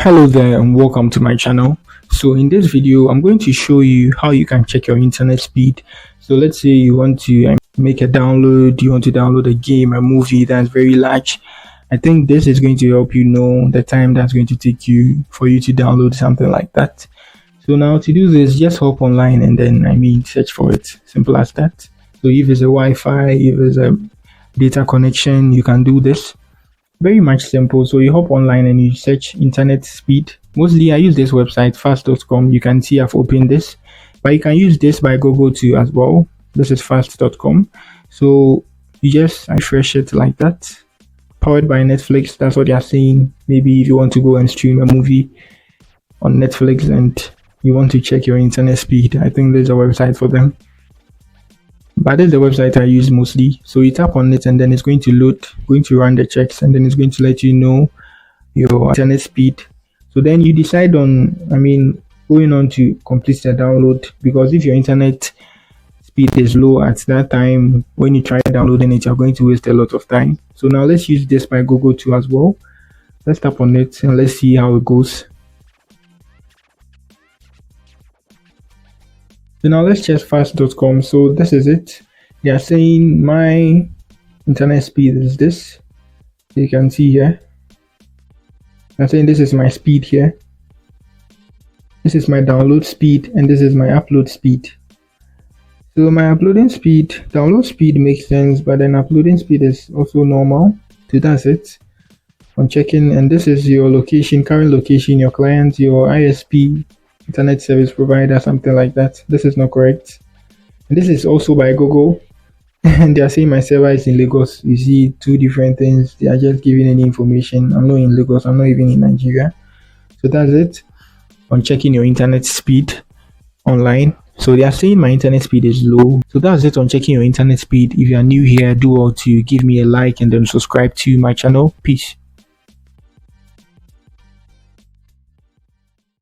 Hello there and welcome to my channel. So in this video I'm going to show you how you can check your internet speed. So let's say you want to make a download, you want to download a game, a movie that's very large. I think this is going to help you know the time that's going to take you for you to download something like that. So now to do this, just hop online and then search for it. Simple as that. So if it's a Wi-Fi, if it's a data connection, you can do this. Very much simple. So you hop online and you search internet speed. Mostly I use this website fast.com. You can see I've opened this, but you can use this by Google too as well. This is fast.com. So you just refresh it like that. Powered by Netflix. That's what they're saying. Maybe if you want to go and stream a movie on Netflix and you want to check your internet speed, I think there's a website for them. But this is the website I use mostly. So you tap on it and then it's going to load, going to run the checks, and then it's going to let you know your internet speed. So then you decide on, going on to complete the download, because if your internet speed is low at that time, when you try downloading it, you're going to waste a lot of time. So now let's use this by Google too as well. Let's tap on it and let's see how it goes. So now let's check fast.com. So this is it. They are saying my internet speed is this. You can see here. I'm saying this is my speed here. This is my download speed and this is my upload speed. So my uploading speed, download speed makes sense, but then uploading speed is also normal. So that's it. On checking, and this is your location, current location, your client, your ISP, internet service provider, something like that. This is not correct. And this is also by Google, and they are saying my server is in Lagos. You see two different things. They are just giving any information. I'm not in Lagos, I'm not even in Nigeria. So that's it on checking your internet speed online. So they are saying my internet speed is low. So that's it on checking your internet speed. If you are new here, do all to give me a like and then subscribe to my channel. Peace.